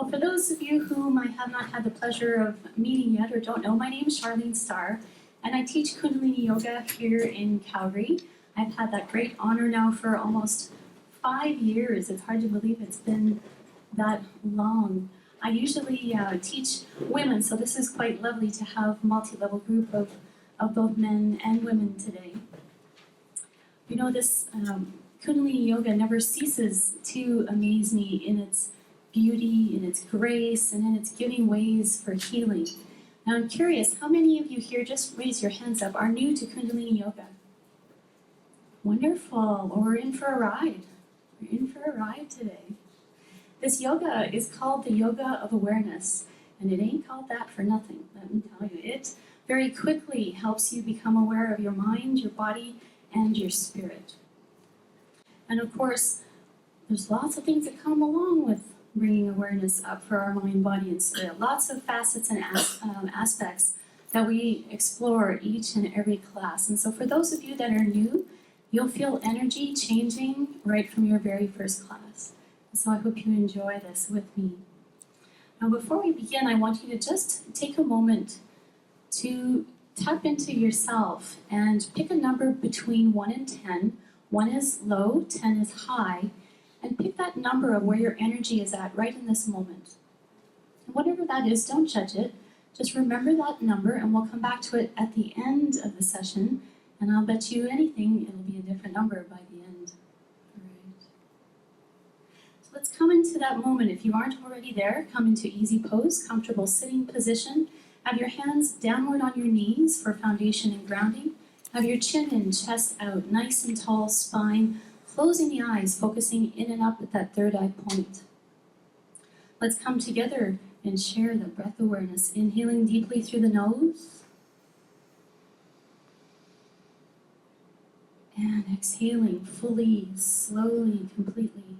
Well, for those of you whom I have not had the pleasure of meeting yet or don't know, my name is Sharlene Starr, and I teach Kundalini Yoga here in Calgary. I've had that great honor now for almost 5 years. It's hard to believe it's been that long. I usually teach women, so this is quite lovely to have a multi-level group of both men and women today. You know, this Kundalini Yoga never ceases to amaze me in its beauty, in its grace, and in its giving ways for healing. Now I'm curious, how many of you here, just raise your hands up, are new to Kundalini Yoga? Wonderful, well, we're in for a ride. We're in for a ride today. This yoga is called the yoga of awareness, and it ain't called that for nothing, let me tell you. It very quickly helps you become aware of your mind, your body, and your spirit. And of course, there's lots of things that come along with bringing awareness up for our mind, body, and spirit. Lots of facets and aspects that we explore each and every class. And so for those of you that are new, you'll feel energy changing right from your very first class. And so I hope you enjoy this with me. Now before we begin, I want you to just take a moment to tap into yourself and pick a number between 1 and 10. 1 is low, 10 is high. And pick that number of where your energy is at right in this moment. And whatever that is, don't judge it. Just remember that number, and we'll come back to it at the end of the session. And I'll bet you anything, it'll be a different number by the end. All right. So let's come into that moment. If you aren't already there, come into easy pose, comfortable sitting position. Have your hands downward on your knees for foundation and grounding. Have your chin in, chest out, nice and tall spine. Closing the eyes, focusing in and up at that third eye point. Let's come together and share the breath awareness. Inhaling deeply through the nose. And exhaling fully, slowly, completely.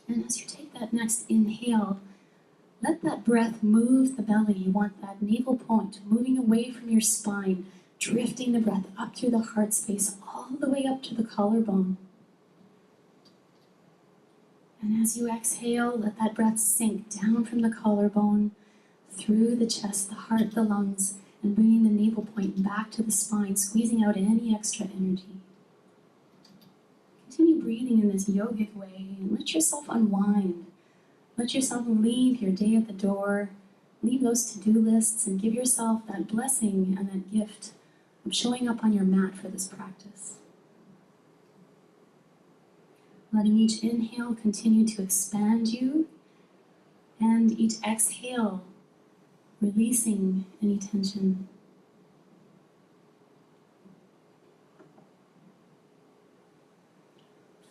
And as you take that next inhale, let that breath move the belly. You want that navel point moving away from your spine, drifting the breath up through the heart space, all the way up to the collarbone. And as you exhale, let that breath sink down from the collarbone, through the chest, the heart, the lungs, and bringing the navel point back to the spine, squeezing out any extra energy. Continue breathing in this yogic way and let yourself unwind. Let yourself leave your day at the door, leave those to-do lists, and give yourself that blessing and that gift of showing up on your mat for this practice. Letting each inhale continue to expand you, and each exhale releasing any tension.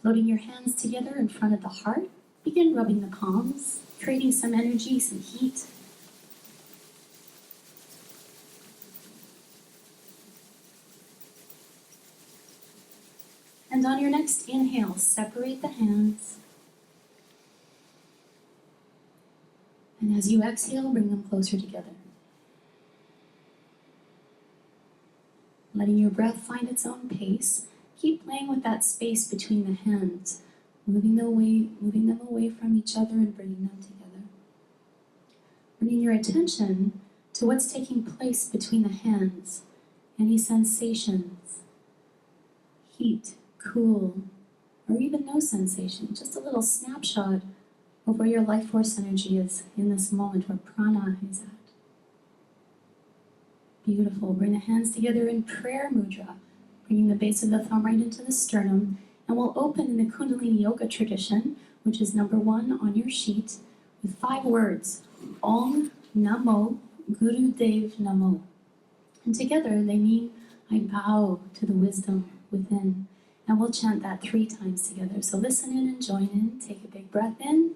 Floating your hands together in front of the heart. Begin rubbing the palms, creating some energy, some heat. And on your next inhale, separate the hands. And as you exhale, bring them closer together. Letting your breath find its own pace, keep playing with that space between the hands. Moving them away from each other and bringing them together. Bringing your attention to what's taking place between the hands. Any sensations, heat, cool, or even no sensation. Just a little snapshot of where your life force energy is in this moment, where prana is at. Beautiful. Bring the hands together in prayer mudra, bringing the base of the thumb right into the sternum. And we'll open in the Kundalini Yoga tradition, which is number 1 on your sheet, with 5 words. Om Namo Gurudev Namo. And together they mean, I bow to the wisdom within. And we'll chant that 3 times together. So listen in and join in. Take a big breath in.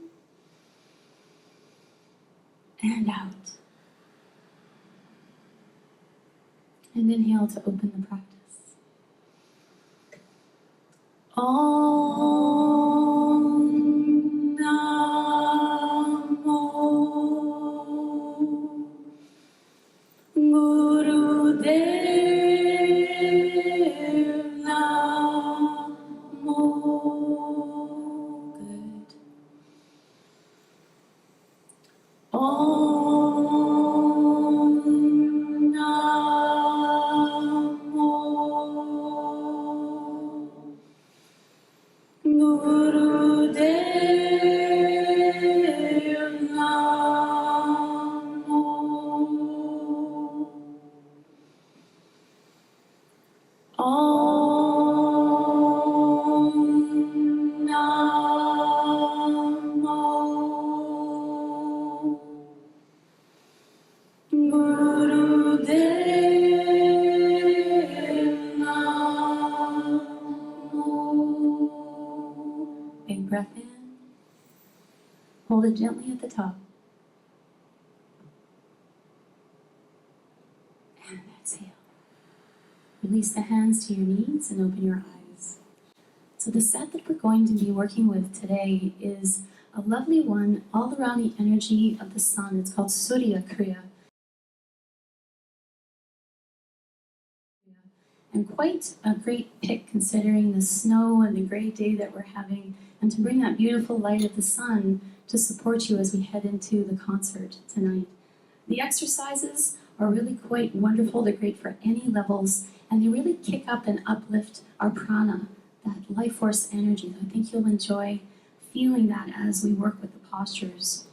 And out. And inhale to open the practice. Om Namo Gurudev Namo Om Namo Gurudev Namo. Big breath in. Hold it gently at the top. And exhale. Release the hands to your knees and open your eyes. So the set that we're going to be working with today is a lovely one all around the energy of the sun. It's called Surya Kriya. And quite a great pick considering the snow and the great day that we're having, and to bring that beautiful light of the sun to support you as we head into the concert tonight. The exercises are really quite wonderful. They're great for any levels, and they really kick up and uplift our prana, that life force energy. I think you'll enjoy feeling that as we work with the postures.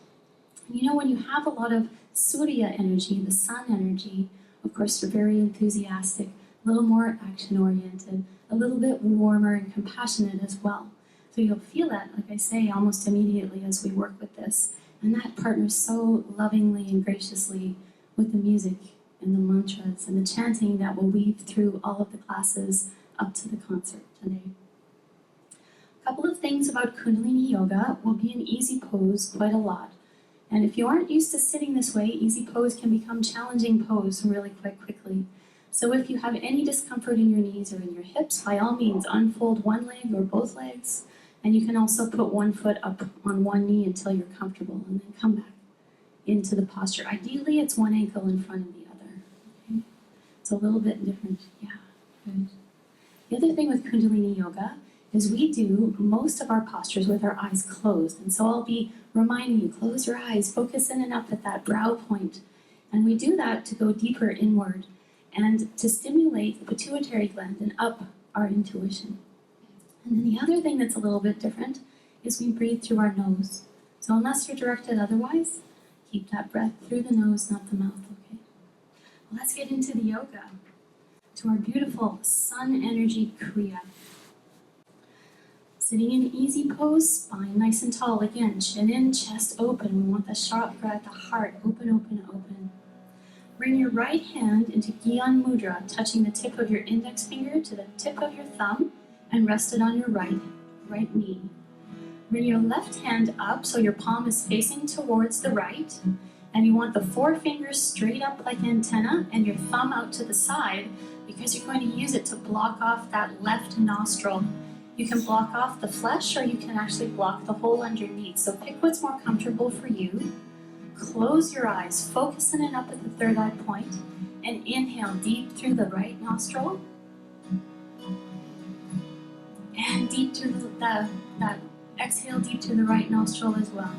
And you know, when you have a lot of Surya energy, the sun energy, of course you're very enthusiastic, a little more action-oriented, a little bit warmer and compassionate as well. So you'll feel that, like I say, almost immediately as we work with this. And that partners so lovingly and graciously with the music and the mantras and the chanting that will weave through all of the classes up to the concert today. A couple of things about Kundalini Yoga. Will be an easy pose quite a lot. And if you aren't used to sitting this way, easy pose can become challenging pose really quite quickly. So if you have any discomfort in your knees or in your hips, by all means unfold one leg or both legs, and you can also put one foot up on one knee until you're comfortable, and then come back into the posture. Ideally, it's one ankle in front of the other. Okay? It's a little bit different. Yeah, good. The other thing with Kundalini Yoga is we do most of our postures with our eyes closed. And so I'll be reminding you, close your eyes, focus in and up at that brow point. And we do that to go deeper inward and to stimulate the pituitary gland and up our intuition. And then the other thing that's a little bit different is we breathe through our nose. So unless you're directed otherwise, keep that breath through the nose, not the mouth, okay? Well, let's get into the yoga, to our beautiful sun energy kriya. Sitting in easy pose, spine nice and tall. Again, chin in, chest open. We want the chakra at the heart, open, open, open. Bring your right hand into Gyan Mudra, touching the tip of your index finger to the tip of your thumb, and rest it on your right knee. Bring your left hand up so your palm is facing towards the right, and you want the forefingers straight up like antenna and your thumb out to the side, because you're going to use it to block off that left nostril. You can block off the flesh, or you can actually block the hole underneath. So pick what's more comfortable for you. Close your eyes, focus in and up at the third eye point, and inhale deep through the right nostril, and deep through that exhale deep through the right nostril as well.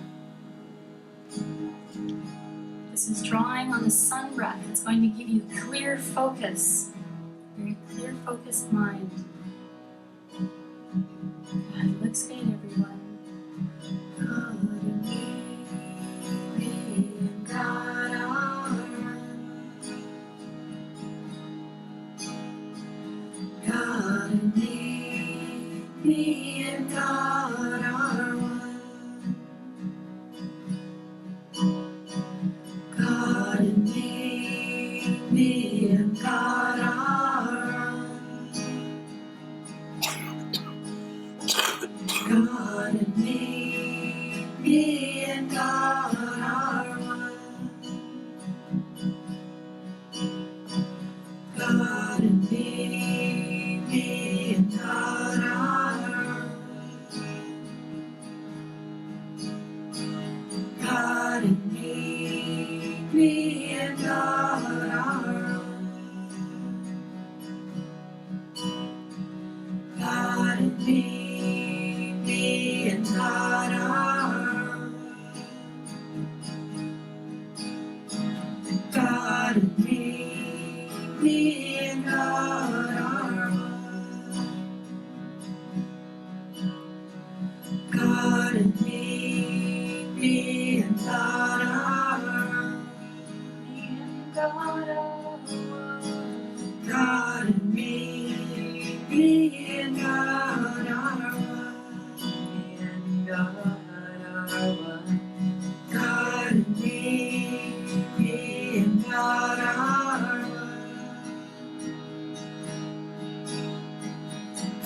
This is drawing on the sun breath. It's going to give you clear focus, very clear focused mind. God, looks good, everyone. God and me and God are one. God and me and God are one. God and me and God are one. God and me and God are one. God and me and God are one. God and me and God. me and God are one. Me and God are one. God and me and God are one.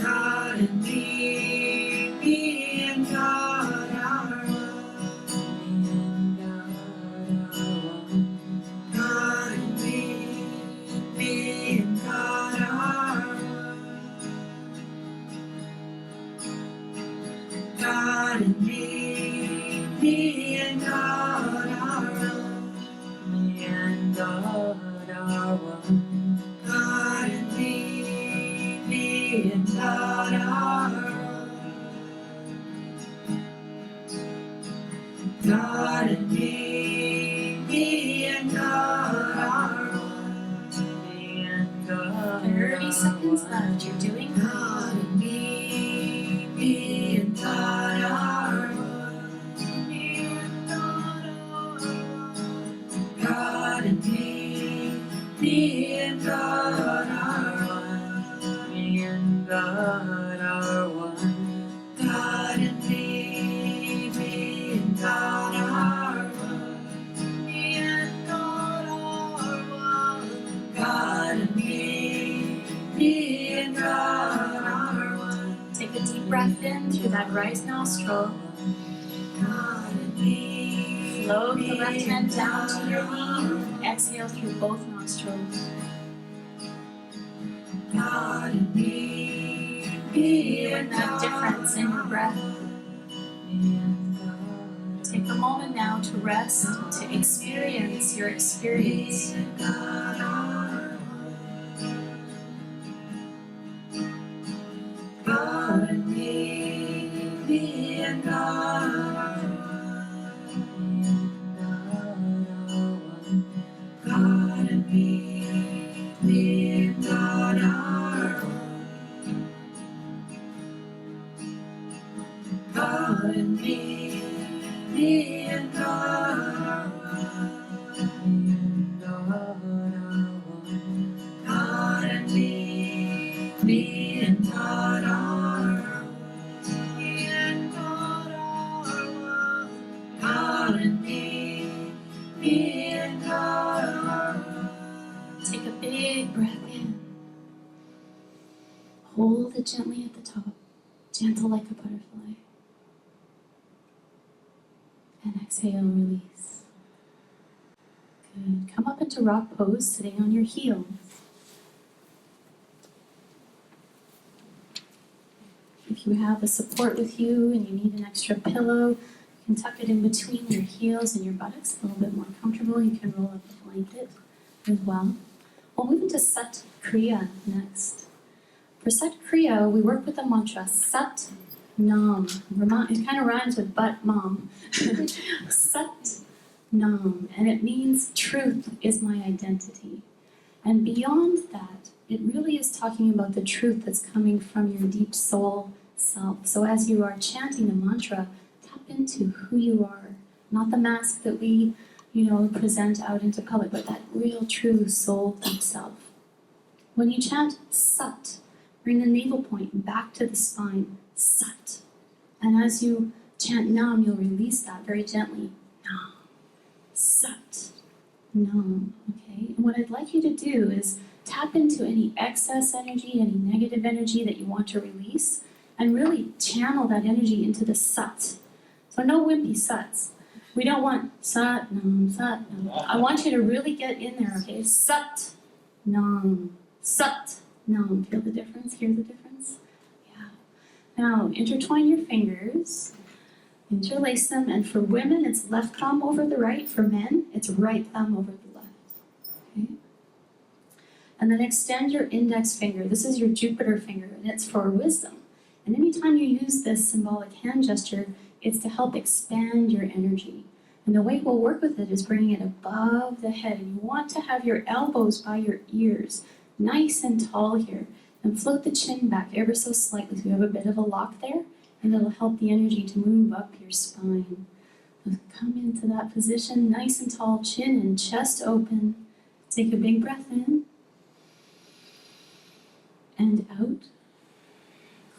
God and me and God are one. Me and God are one. God and me and God are one. God and me and God are one. Me and God are one. God and me and God are one. God and me and God are one. Me and God. 30 seconds left. You're doing God good. and me and God are one. Me and God are one. God and me and God are one. Me and God are one. God and me and God are one. Me and God are one. God and me and God are one. Take a deep breath in through that right nostril. God and me. Float the left hand down to your knee. Exhale through both nostrils. God and me Feeling that difference in your breath. Take a moment now to rest, to experience your experience. God and me and God are one. God and me and God are one. God and me and God are one. God and me and God are one. Me and God are one. God and me and God are one. Take a big breath in. Hold it gently at the top, gentle like a butterfly. And exhale, release. Good. Come up into rock pose, sitting on your heels. If you have a support with you and you need an extra pillow, you can tuck it in between your heels and your buttocks, a little bit more comfortable. You can roll up a blanket as well. We'll move into Sat Kriya next. For Sat Kriya, we work with the mantra Sat Naam. It kind of rhymes with but mom. Sat Naam, and it means truth is my identity. And beyond that, it really is talking about the truth that's coming from your deep soul self. So as you are chanting the mantra, tap into who you are, not the mask that we, present out into public, but that real, true soul deep self. When you chant Sat, bring the navel point back to the spine, Sat. And as you chant Naam, you'll release that very gently. Naam, Sat, Naam, okay? And what I'd like you to do is tap into any excess energy, any negative energy that you want to release, and really channel that energy into the Sat. So no wimpy Sats. We don't want Sat, Naam, Sat, Naam. I want you to really get in there, okay? Sat, Naam, Sat, Naam. Feel the difference? Hear the difference? Yeah. Now, intertwine your fingers, interlace them, and for women, it's left thumb over the right. For men, it's right thumb over the left. Okay? And then extend your index finger. This is your Jupiter finger, and it's for wisdom. And anytime you use this symbolic hand gesture, it's to help expand your energy. And the way we'll work with it is bringing it above the head. And you want to have your elbows by your ears, nice and tall here. And float the chin back ever so slightly so you have a bit of a lock there, and it'll help the energy to move up your spine. So come into that position, nice and tall, chin and chest open. Take a big breath in and out.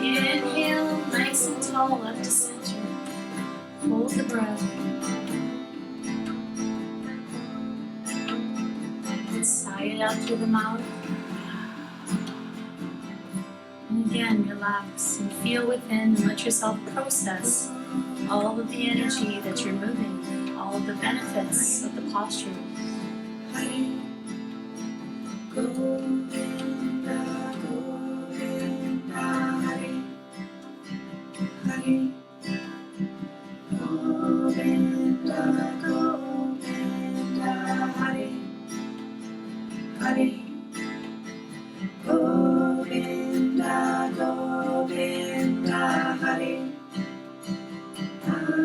Inhale, nice and tall, up to center. Hold the breath. And sigh it out through the mouth. And again, relax and feel within and let yourself process all of the energy that you're moving, all of the benefits of the posture. Gobinda, Gobinda Hari, Hari. Gobinda, Gobinda Hari, Hari. Gobinda, Gobinda Hari, Hari.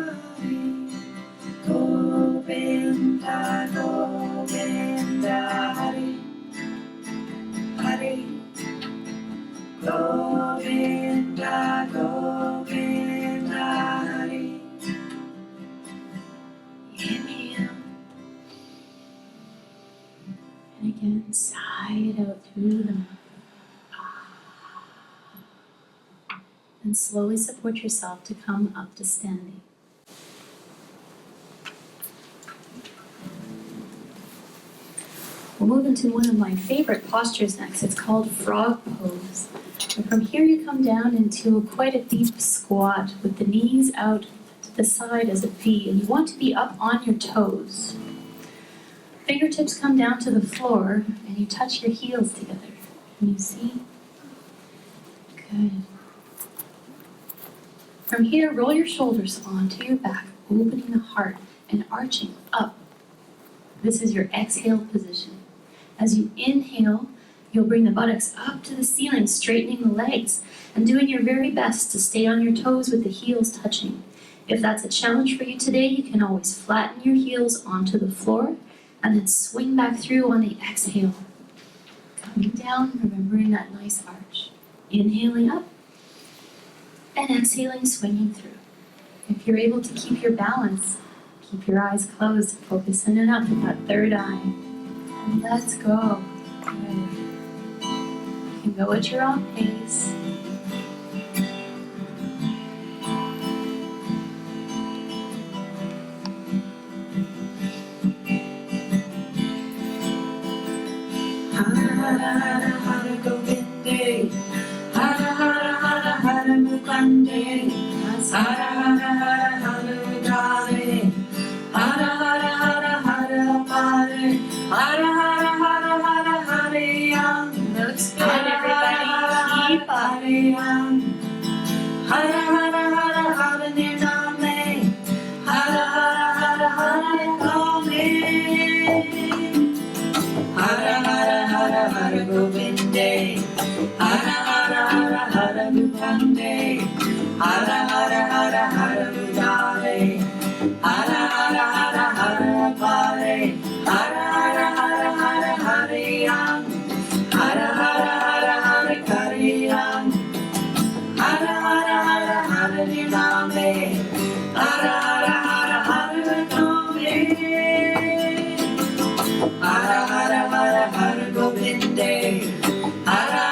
Gobinda, Gobinda Hari, Hari. Gobinda, Gobinda Hari. Inhale. And again, sigh it out through the mouth. And slowly support yourself to come up to standing. We'll move into one of my favorite postures next. It's called frog pose. And from here you come down into quite a deep squat with the knees out to the side as a V, and you want to be up on your toes. Fingertips come down to the floor and you touch your heels together. Can you see? Good. From here, roll your shoulders onto your back, opening the heart and arching up. This is your exhale position. As you inhale, you'll bring the buttocks up to the ceiling, straightening the legs, and doing your very best to stay on your toes with the heels touching. If that's a challenge for you today, you can always flatten your heels onto the floor and then swing back through on the exhale. Coming down, remembering that nice arch. Inhaling up and exhaling, swinging through. If you're able to keep your balance, keep your eyes closed, focus in and up at that third eye. And let's go. Good. You can go at your own pace. Har Gobinday, Har Mukanday, Har Gobinday, Har Gobinday, Har Looks good, everybody. Keep up. Har Naaam, Har Gobinday, Har Mukanday, Har Gobinday, Har Gobinday, Har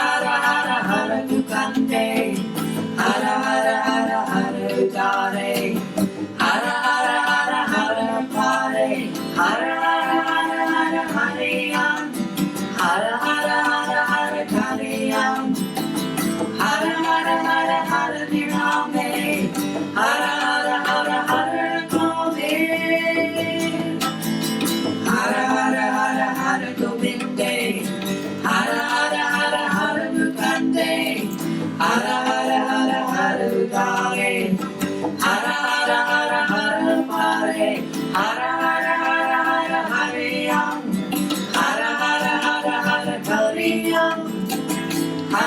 Har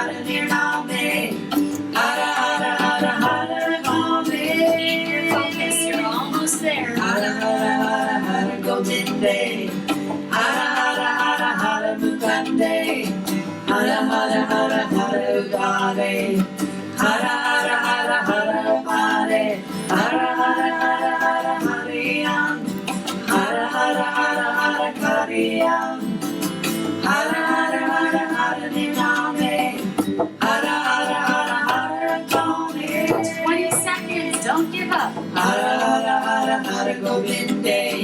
Hara Nirname. Hara Hara Hara Hara Gome. Focus, you're almost there. Hara Hara Hara Hara Gobinday. Hara Hara Hara Hara Mukanday. Hara Hara Hara Hara Gobinday. Hara Hara Hara Hara Gobinday. Hara Hara Hara Hara Hariyam. Hara Hara Hara Hara Kariyam. Hara Hara Hara Hara Nirname. Hara Hara Hara Hara Gome. 20 seconds, don't give up. Hara Hara Hara Hara Gobinday.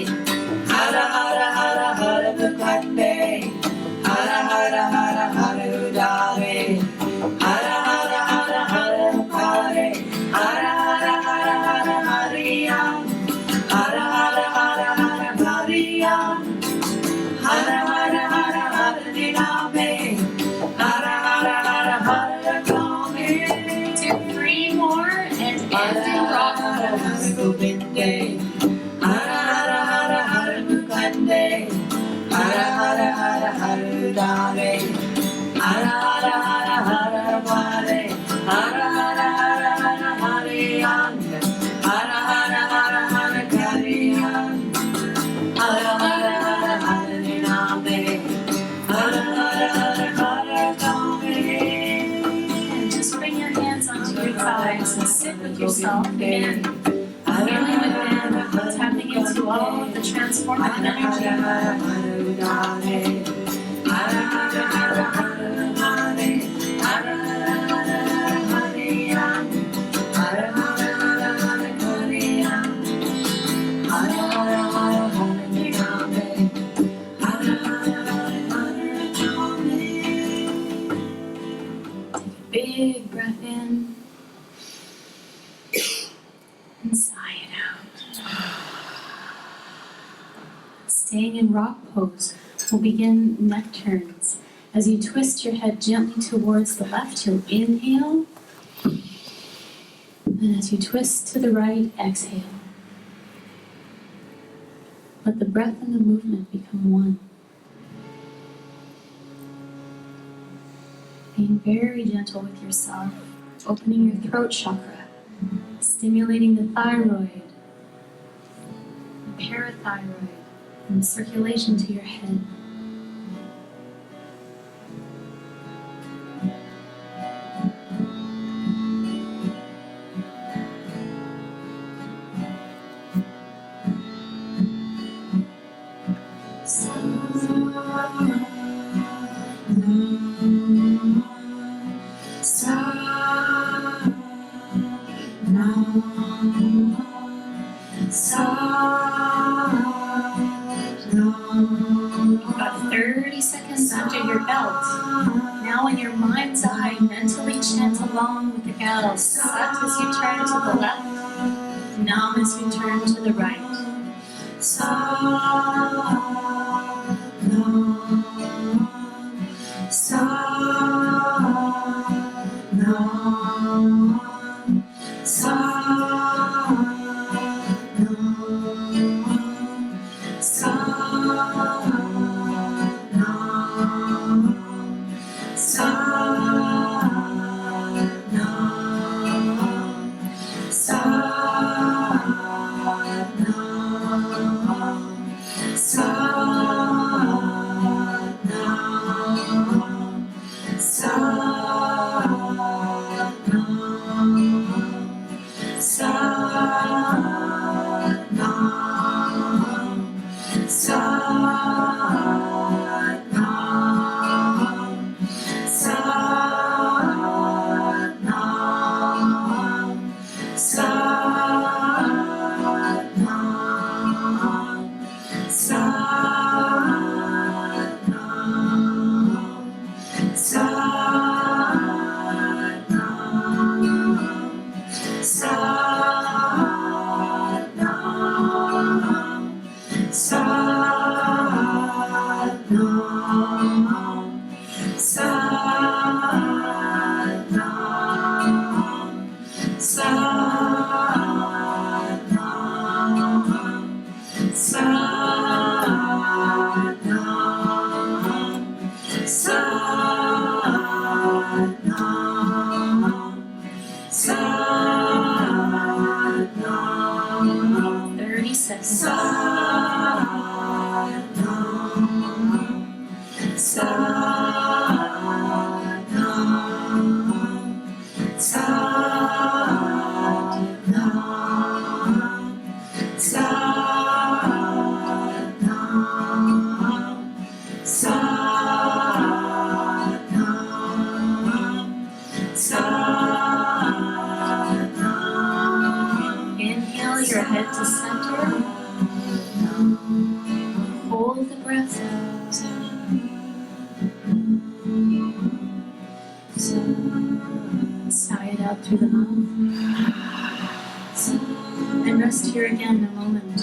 Hara Hara Hara Hara Mukanday. Hara Hara Hara Hara Gobinday. Hara Hara Hara Hara Gobinday. Hara Hara Hara Hara Hariyam. Hara Hara Hara Hara Hariyam. Hara Hara Hara Hara Nirname. Hara Hara Hara Hara Gome. Do 3 more and end in Hara rock Hara pose. Hara Gobinday. Hara Hara Hara Hara Mukanday. Hara Hara Hara Hara Gobinday. Hara Hara Hara Hara Gobinday. Hara Hara Hara Hara Hariyam. Hara Hara Hara Hara Kariyam. Hara Hara Hara Hara Nirname. Hara Hara Hara Hara Gome. Just bring your hands onto your thighs and sit with yourself and feeling within, tapping into all of the transformative energy. Big breath in and sigh it out. Staying in rock pose, we'll begin neck turns. As you twist your head gently towards the left, you'll inhale. And as you twist to the right, exhale. Let the breath and the movement become one. Being very gentle with yourself, opening your throat chakra, stimulating the thyroid, the parathyroid, and the circulation to your head. You've got 30 seconds under your belt. Now in your mind's eye, mentally chant along with the bells. Saaat as you turn to the left, Naaam as you turn to the right. Saaat Saaat, Naaam. 30 seconds. Saaat, Naaam. Saaat, Naaam. Saaat, Naaam. Saaat, Naaam. Saaat, Naaam. Saaat, Naaam. Inhale your head to center. Hold the breath out. Sigh it out through the mouth. And rest here again a moment.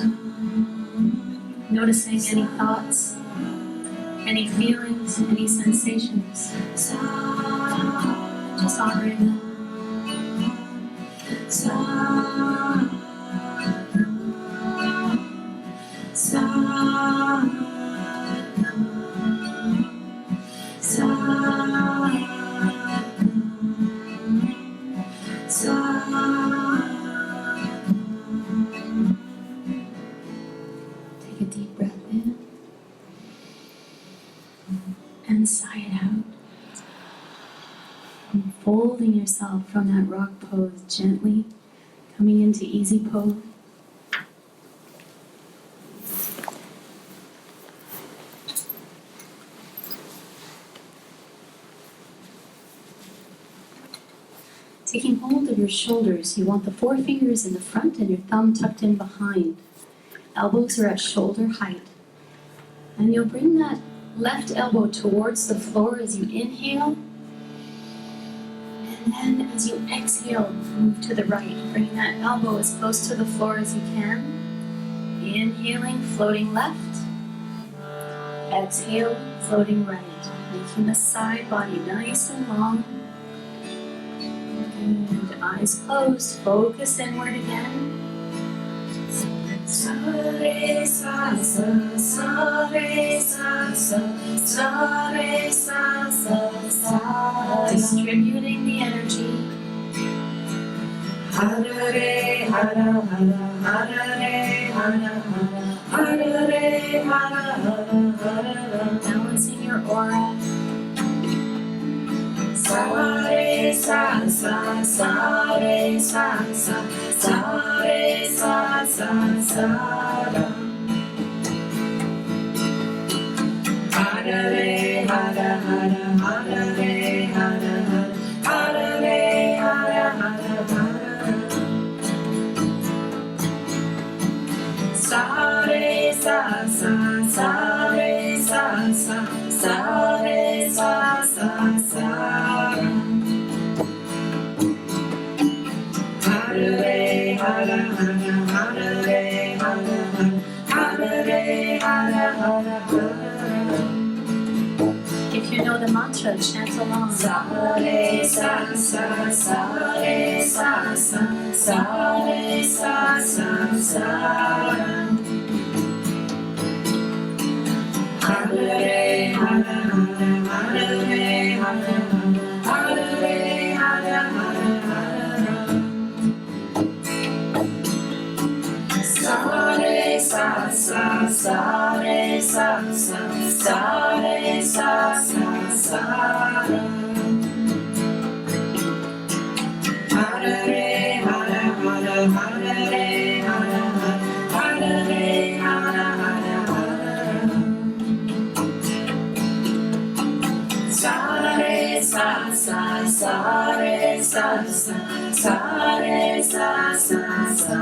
Noticing any thoughts, any feelings, any sensations. Just honoring them. Take a deep breath in and sigh it out. And folding yourself from that rock pose gently, coming into easy pose. Taking hold of your shoulders, you want the forefingers in the front and your thumb tucked in behind. Elbows are at shoulder height. And you'll bring that left elbow towards the floor as you inhale. And then as you exhale, move to the right, bringing that elbow as close to the floor as you can. Inhaling, floating left. Exhale, floating right. Making the side body nice and long. And eyes closed, focus inward again. Sare sa sa, sare sa sa, sare sa sa, sa. Distributing the energy. Hara re, hara hara, hara re, hara hara, hara re, hara hara, hara hara. Balancing your aura. Sare sa sa, sare sa sa, sare sa sa, sa. Hara re, hara hara, hara re, hara hara, hara re, hara hara, hara. Sare sa sa, sare sa sa, sare sa sa, sa. Hara re, hara hara, hara re, hara hara, hara re, hara hara, hara. If you know the mantra, chant along. Sare sa sa, sare sa sa, sare sa sa, sa. Hara re, hara hara, hara re, hara hara, hara re, hara hara, hara. Sare sa sa, sare sa sa, sare sa sa, sa. Hara re, hara hara, hara re, hara hara, hara re, hara hara, hara. Sare sa sa, sare sa sa, sare sa sa, sa.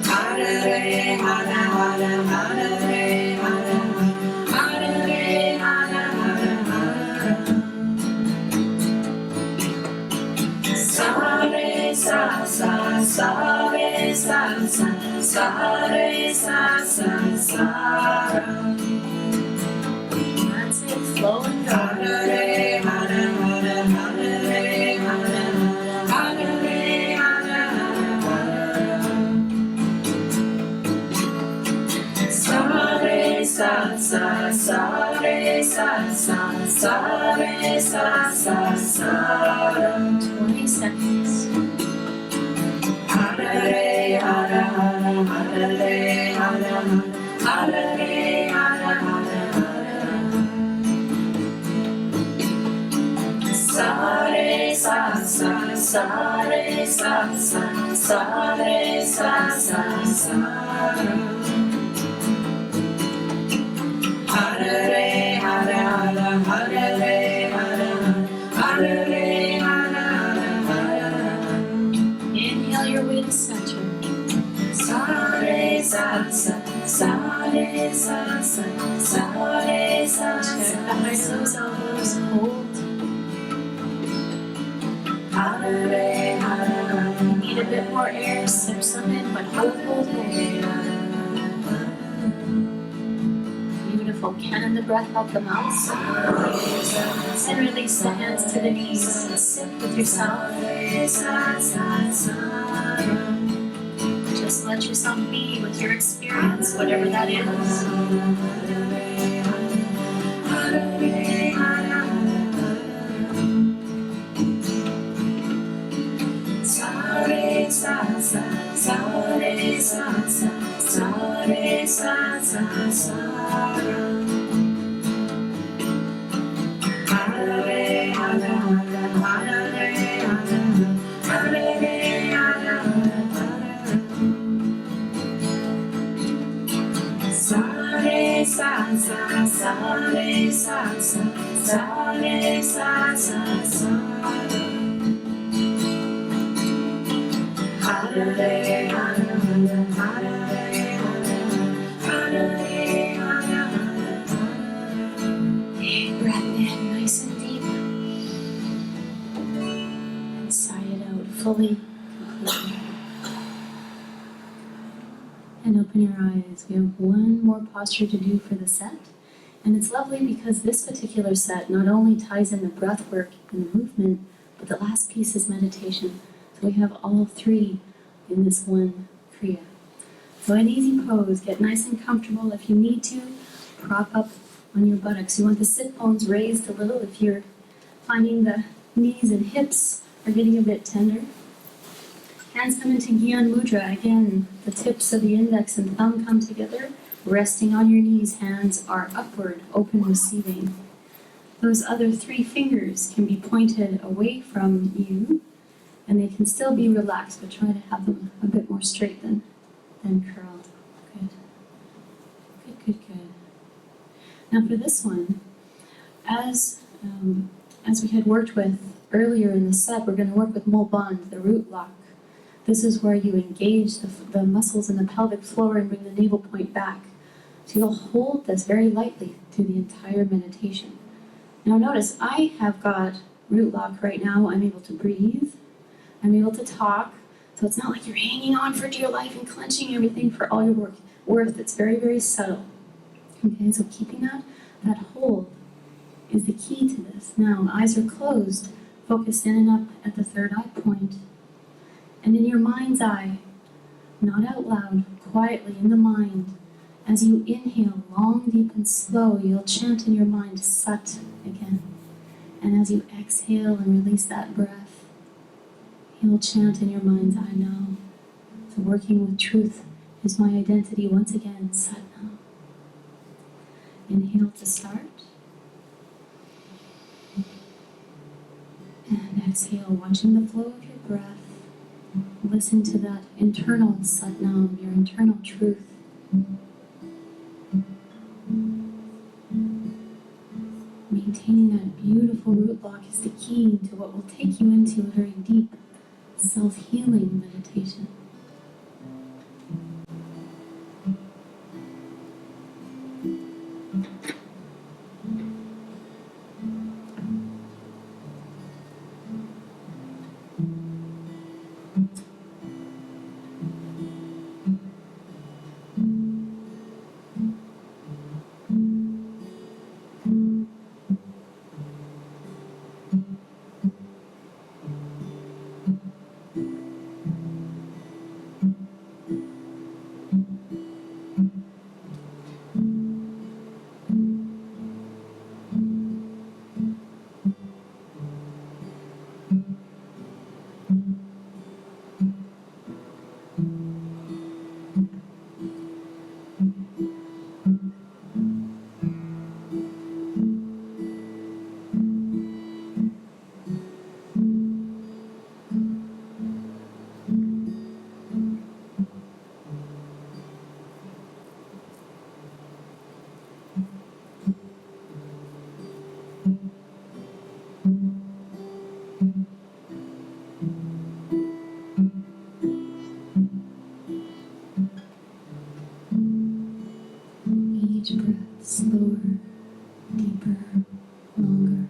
Hara re, hara hara, hara re, hara hara, hara re, hara hara, hara. Sare sa sa, sare sa sa, sare sa sa, sa. That's it, flow and go. Hara re, hara hara, hara re, hara hara, hara re, hara hara, hara. Sare sa sa, sare sa sa, sa re sa sa ra. 20 seconds. Hara re hara hara hara re hara hara re hara hara. Sa re sa re sa re sa ra. Hara re hara hara hara re hara re hara. Inhale your way to center. Sa re sa re sa re Check behind those elbows. Hold. Hara re hara. Need a bit more air. Sip some in, but hold. Beautiful. Cannon the breath out the mouth. And release the hands to the knees. Sit with yourself. Just let yourself be with your experience, whatever that is. Breath in, nice and deep. And sigh it out fully. And open your eyes. We have one more posture to do for the set. And it's lovely because this particular set not only ties in the breath work and the movement, but the last piece is meditation. So we have all three in this one Kriya. So an easy pose, get nice and comfortable. If you need to, prop up on your buttocks. You want the sit bones raised a little if you're finding the knees and hips are getting a bit tender. Hands come into Gyan Mudra. Again, the tips of the index and thumb come together, resting on your knees. Hands are upward, open, receiving. Those other three fingers can be pointed away from you, and they can still be relaxed, but try to have them a bit more straight than curled. Good. Good, good, good. Now for this one, as we had worked with earlier in the set, we're going to work with Mul Bandh, the root lock. This is where you engage the muscles in the pelvic floor and bring the navel point back. So you'll hold this very lightly through the entire meditation. Now notice, I have got root lock right now. I'm able to breathe. I'm able to talk. So it's not like you're hanging on for dear life and clenching everything for all your worth. It's very, very subtle. Okay, so keeping that hold is the key to this. Now, eyes are closed. Focus in and up at the third eye point. And in your mind's eye, not out loud, quietly in the mind, as you inhale long, deep, and slow, you'll chant in your mind Sat again. And as you exhale and release that breath, you'll chant in your mind's eye Namo. So working with truth is my identity once again, Sat Namo. Inhale to start. And exhale, watching the flow of your breath. Listen to that internal Sat Nam, your internal truth. Maintaining that beautiful root lock is the key to what will take you into a very deep self-healing meditation. Each breath slower, deeper, longer.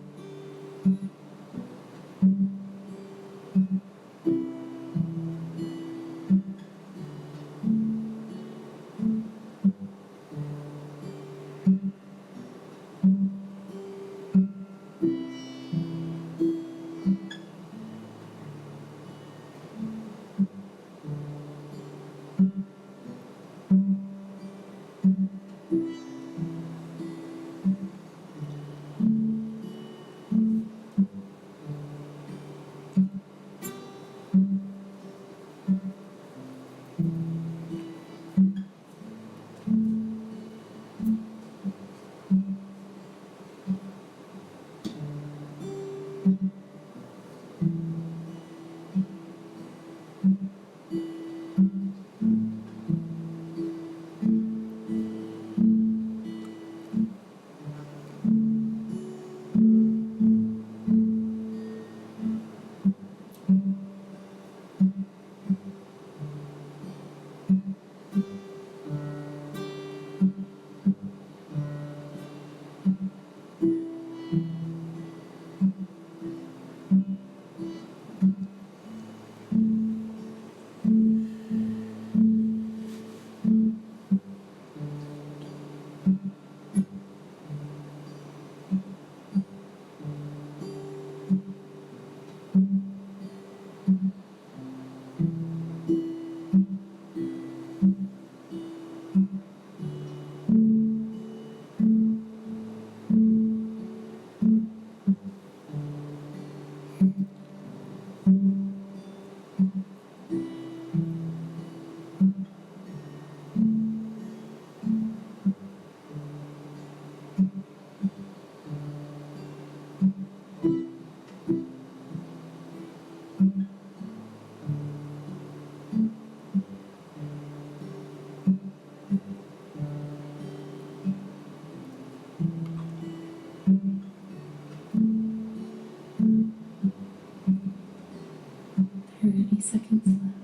Seconds left.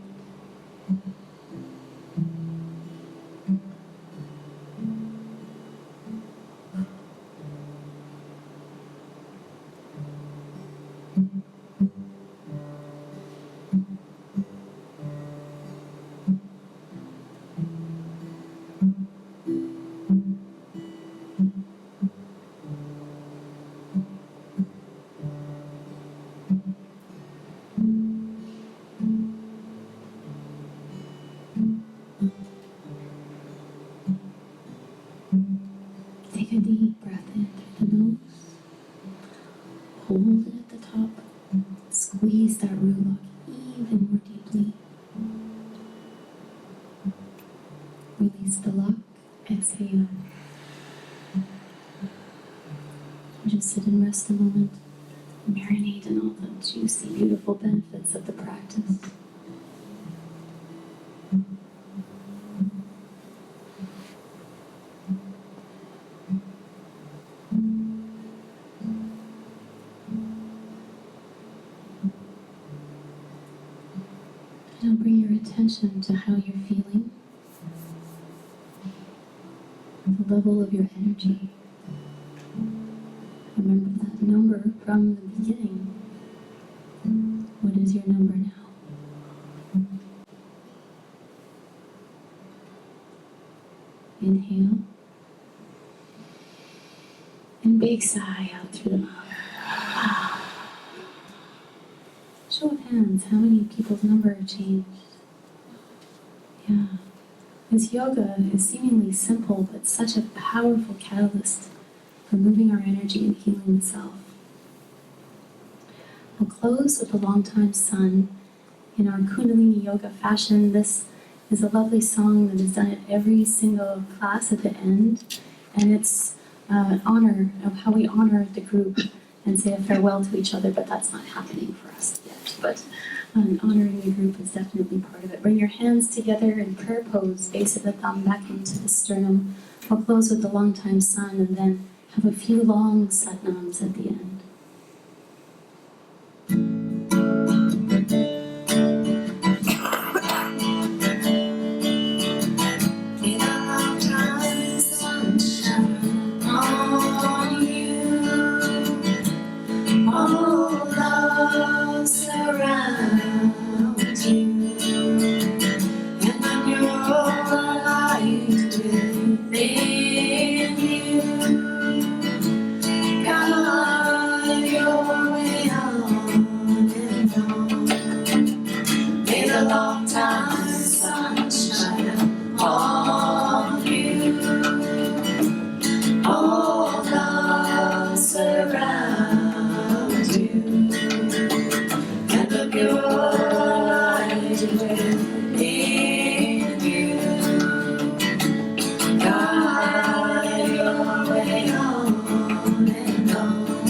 Take a deep breath in through the nose. Hold it at the top. Squeeze that root lock even more deeply. Release the lock. Exhale. Just sit and rest a moment. Marinate in all the juicy, beautiful benefits of the practice. Now bring your attention to how you're feeling, the level of your energy. Remember that number from the beginning. What is your number now? Inhale. And big sigh out through the mouth. Show of hands, how many people's number changed? Yeah. This yoga is seemingly simple, but such a powerful catalyst for moving our energy and healing the self. We'll close with a long time sun. In our Kundalini yoga fashion, this is a lovely song that is done at every single class at the end, and it's an honor of how we honor the group and say a farewell to each other, but that's not happening for us yet. But honoring the group is definitely part of it. Bring your hands together in prayer pose, base of the thumb back into the sternum. We'll close with the long time sun, and then have a few long Satnams at the end. All love surrounds you, and when you're light within you, guide your way on and on. May the long time sun shine on you. All love surrounds you, and the pure light within you, guide your way on and on.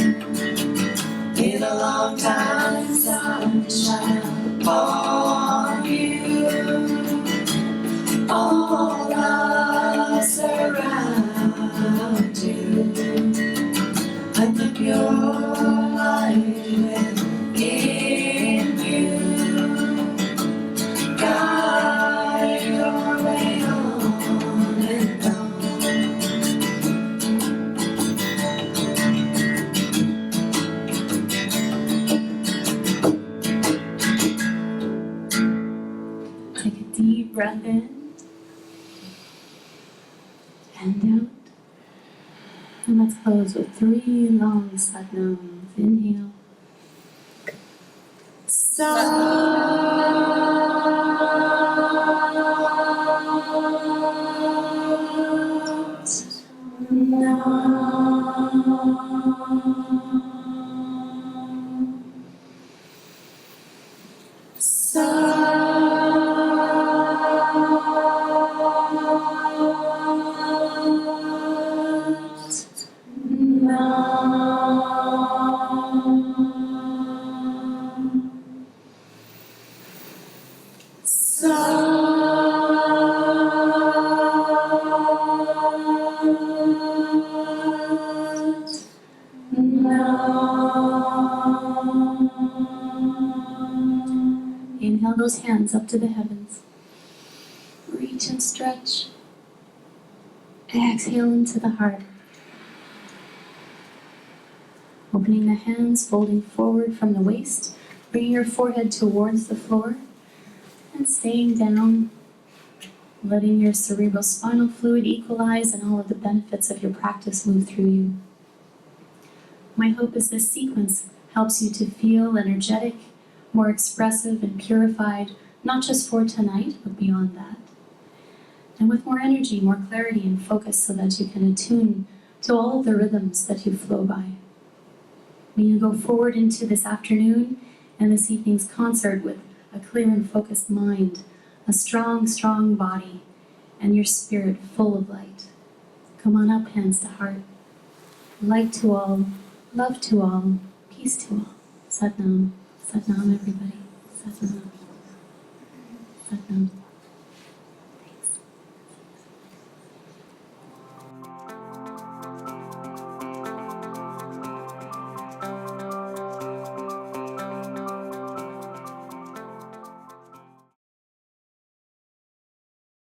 May the long time sun shine on you. All love surrounds you, and the pure light within you, guide your way on and on. Take a deep breath in and out. And let's close with 3 long Satnams. Inhale. Saaat. Naaam. Saaat. Naaam. Saaat. Naaam. Inhale those hands up to the heavens. Reach and stretch. Exhale into the heart. Opening the hands, folding forward from the waist, bringing your forehead towards the floor, and staying down, letting your cerebrospinal fluid equalize and all of the benefits of your practice move through you. My hope is this sequence helps you to feel energetic, more expressive and purified, not just for tonight, but beyond that. And with more energy, more clarity and focus so that you can attune to all of the rhythms that you flow by. May you go forward into this afternoon and this evening's concert with a clear and focused mind, a strong, strong body, and your spirit full of light. Come on up, hands to heart. Light to all, love to all, peace to all. Satnam, Satnam everybody. Satnam, Satnam.